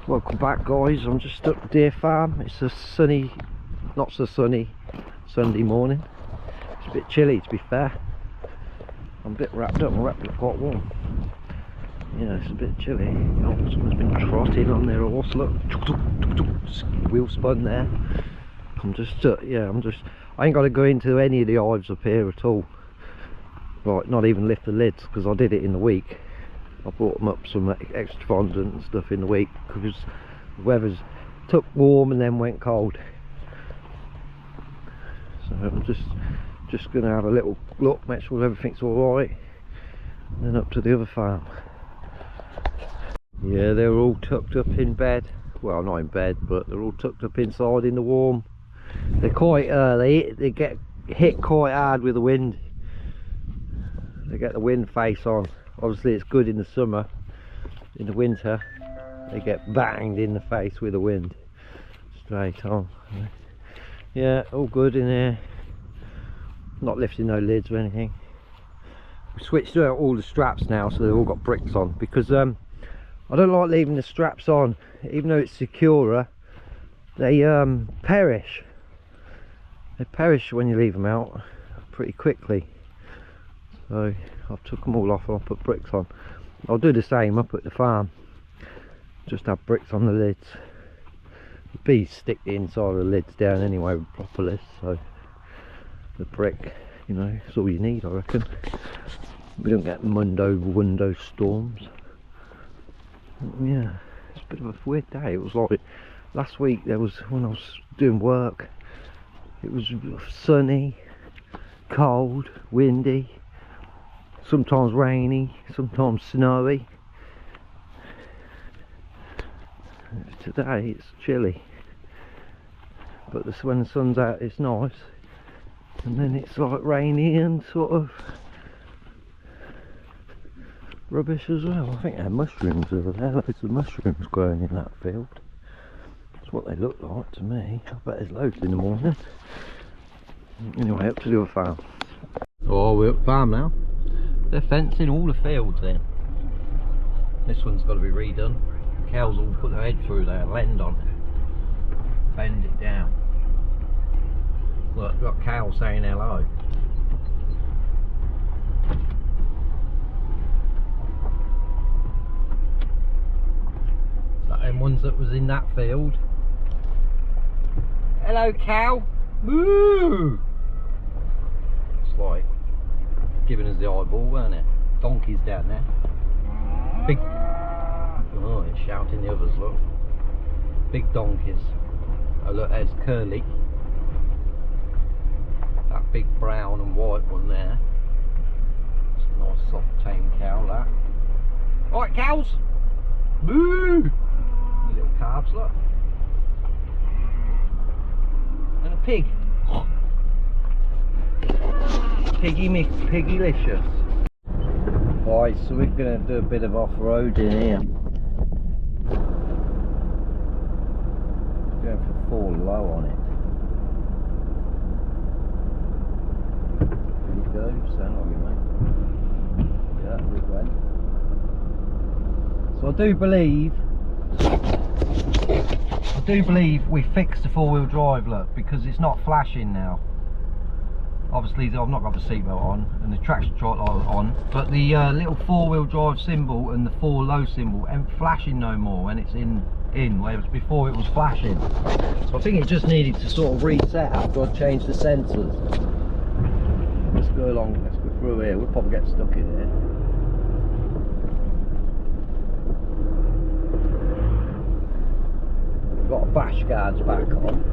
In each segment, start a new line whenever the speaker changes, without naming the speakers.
Welcome back, guys. I'm just at the deer farm. It's a sunny, not so sunny Sunday morning. It's a bit chilly, to be fair. I'm a bit wrapped up. I'm wrapped up quite warm. Yeah, it's a bit chilly. Oh, someone's been trotting on their horse. Look, wheel spun there. I'm just, I ain't got to go into any of the hives up here at all. Right, not even lift the lids, because I did it in the week. I brought them up some extra fondant and stuff in the week because the weather's took warm and then went cold. So I'm just going to have a little look, make sure everything's alright, and then up to the other farm. Yeah, they're all tucked up in bed. Well, not in bed, but they're all tucked up inside in the warm. They're quite, they get hit quite hard with the wind. They get the wind face on. Obviously it's good in the summer. In the winter they get banged in the face with the wind straight on. Yeah, all good in there. Not lifting no lids or anything. We switched out all the straps now, so they've all got bricks on, because I don't like leaving the straps on. Even though it's securer, they perish. They perish when you leave them out pretty quickly. So I've took them all off and I'll put bricks on. I'll do the same up at the farm. Just have bricks on the lids. The bees stick the inside of the lids down anyway with propolis, so the brick, you know, is all you need, I reckon. We don't get window storms. Yeah, it's a bit of a weird day. It was like last week, there was, when I was doing work, it was sunny, cold, windy, sometimes rainy, sometimes snowy. Today it's chilly, but when the sun's out it's nice, and then it's like rainy and sort of rubbish as well. I think there are mushrooms over there, loads of mushrooms growing in that field. That's what they look like to me. I bet there's loads in the morning. Anyway, up to the other farm. Oh, we're at the farm now. They're fencing all the fields in. This one's got to be redone. Cows all put their head through there, land on it, bend it down. Look, we've got cows saying hello. Is that them ones that was in that field? Hello, cow. Moo! It's like giving us the eyeball, weren't it? Donkeys down there. Big. Oh, it's shouting the others, look. Big donkeys. Oh, look, there's Curly. That big brown and white one there. It's a nice soft tame cow, that. Alright, cows! Moo! The little calves, look. And a pig. Piggylicious. Right, so we're going to do a bit of off-road in here. Going for 4 low on it. There you go, sound like you, mate. Yeah, we went. So I do believe we fixed the 4-wheel drive, look, because it's not flashing now. Obviously I've not got the seatbelt on and the traction light on, but the little 4-wheel drive symbol and the 4 low symbol ain't flashing no more when it's in, whereas before it was flashing. So I think it just needed to sort of reset after I changed the sensors. Let's go along, let's go through here. We'll probably get stuck in here. We've got bash guards back on.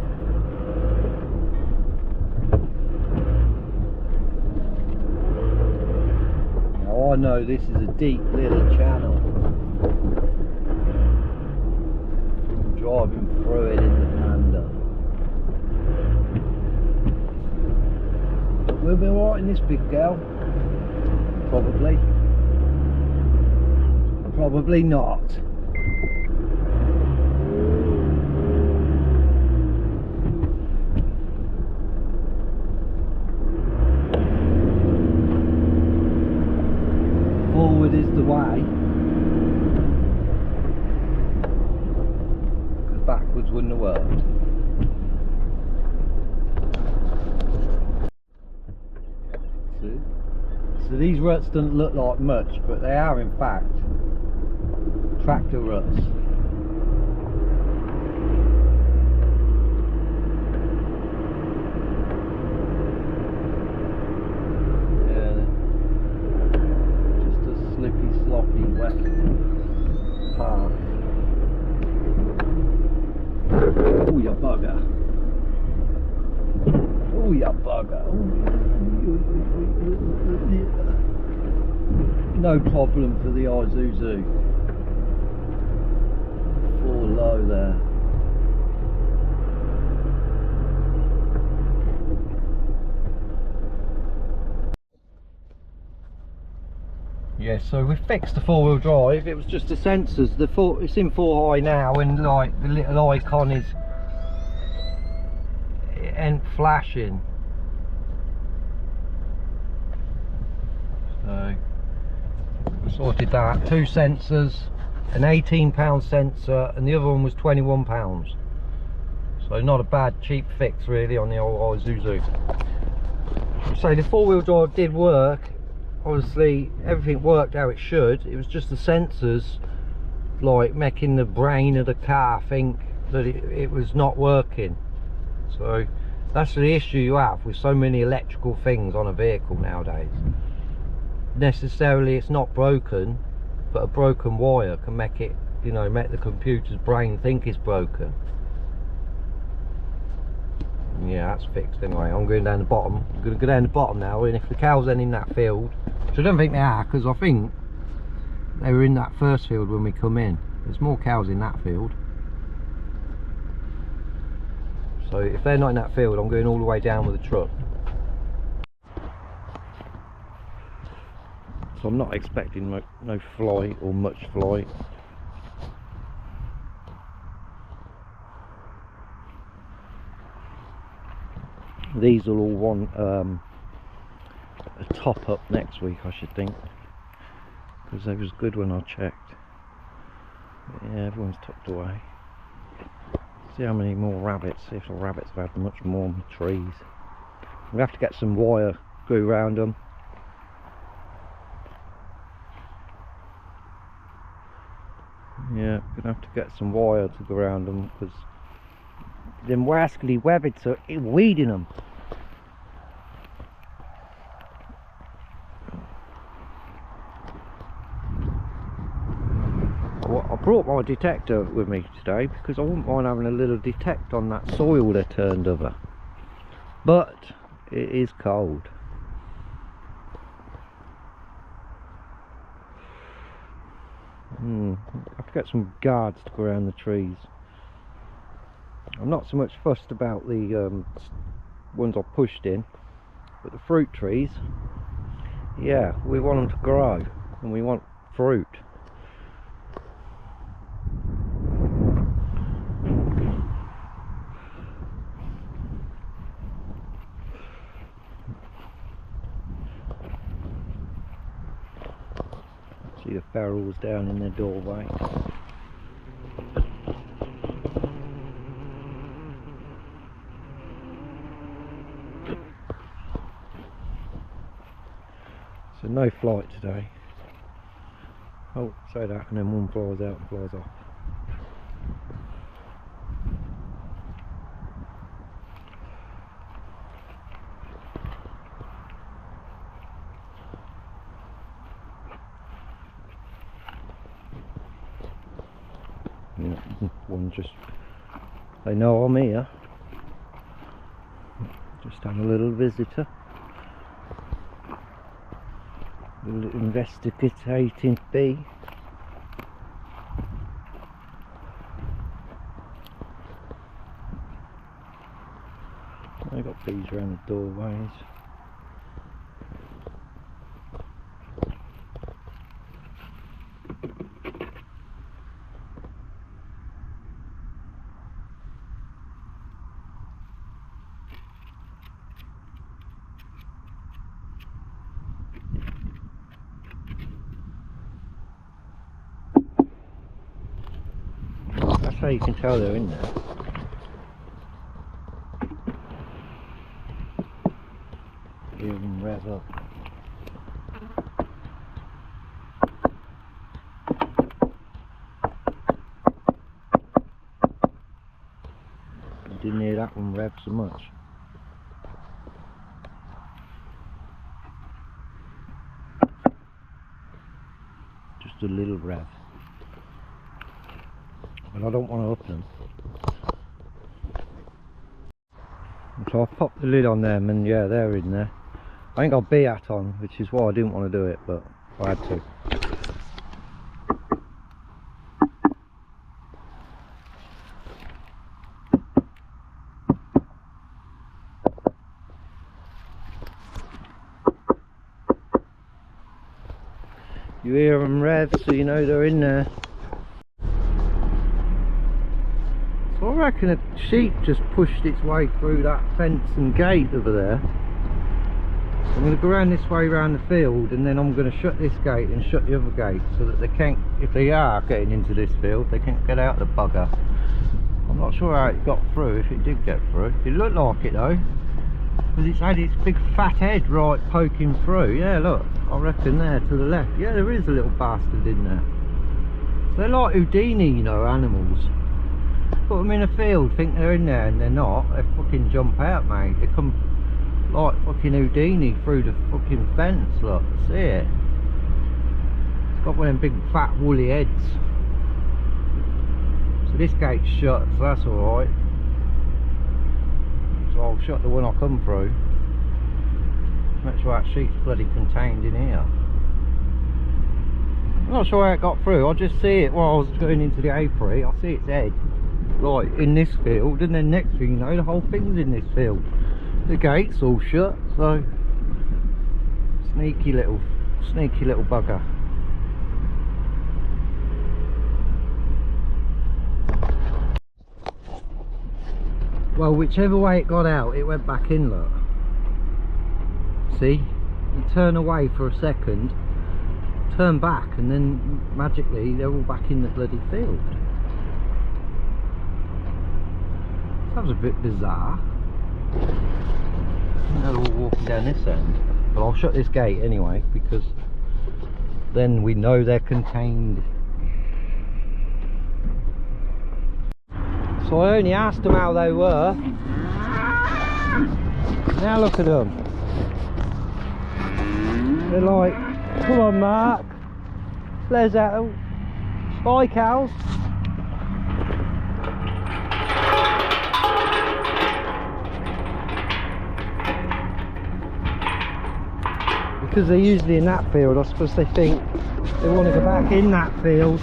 I know this is a deep little channel. I'm driving through it in the Panda. We'll be alright in this big girl. Probably. Probably not. Forward is the way. wouldn't have worked. See? So these ruts don't look like much, but they are in fact tractor ruts. Yeah, just a slippy, sloppy, wet path. Oh, you bugger. Oh, you bugger. No problem for the Isuzu. Fall low there. Yeah, so we fixed the four-wheel drive. It was just the sensors. It's in 4 high now, and like the little icon is, it ain't flashing. So we sorted that. 2 sensors, an £18 sensor, and the other one was £21. So not a bad cheap fix really on the old Isuzu. So the four-wheel drive did work. Obviously everything worked how it should. It was just the sensors like making the brain of the car think that it was not working. So that's the issue you have with so many electrical things on a vehicle nowadays. Necessarily it's not broken, but a broken wire can make it, you know, make the computer's brain think it's broken. Yeah, that's fixed anyway. I'm going down the bottom. I'm going to go down the bottom now, and if the cows are in that field, which I don't think they are, because I think they were in that first field when we come in. There's more cows in that field. So if they're not in that field, I'm going all the way down with the truck. So I'm not expecting no fly or much fly. These will all want a top up next week, I should think, because they was good when I checked. Yeah, everyone's tucked away. See how many more rabbits, see if the rabbits have had much more on the trees. We have to get some wire glue around them. Yeah, gonna have to get some wire to go around them, because them rascally rabbits are weeding them. Well, I brought my detector with me today because I wouldn't mind having a little detect on that soil they turned over, but it is cold. I have to get some guards to go around the trees. I'm not so much fussed about the ones I pushed in, but the fruit trees, yeah, we want them to grow and we want fruit. See the ferals down in the doorway. So no flight today. Oh, say that, and then one flies out and flies off. Yeah, one just, they know I'm here. Just have a little visitor. Little investigating bee. I got bees around the doorways. That's how you can tell they're in there. rev up. Didn't hear that one rev so much. Just a little rev. But I don't want to up them. So I'll pop the lid on them and yeah, they're in there. I ain't got B hat on, which is why I didn't want to do it, but I had to. You hear them rev, so you know they're in there. So I reckon a sheep just pushed its way through that fence and gate over there. I'm going to go around this way around the field, and then I'm going to shut this gate and shut the other gate so that they can't, if they are getting into this field, they can't get out the bugger. I'm not sure how it got through, if it did get through. It looked like it though, because it's had its big fat head right poking through. Yeah, look, I reckon there to the left. Yeah, there is a little bastard in there. So they're like Houdini, you know, animals. Put them in a field, think they're in there, and they're not. They fucking jump out, mate. They come like fucking Houdini through the fucking fence, look. See it? It's got one of them big fat woolly heads. So this gate's shut, so that's alright. So I'll shut the one I come through. Make sure that sheep's bloody contained in here. I'm not sure how it got through. I just see it while I was going into the apiary. I see its head, like in this field, and then next thing you know, the whole thing's in this field. The gate's all shut, so sneaky little bugger. Well, whichever way it got out, it went back in, look. See? You turn away for a second, turn back, and then magically they're all back in the bloody field. That was a bit bizarre. Now they're all walking down this end. But I'll shut this gate anyway, because then we know they're contained. So I only asked them how they were. Now look at them. They're like, come on Mark, let's out. Bye cows. Because they're usually in that field, I suppose they think they want to go back in that field.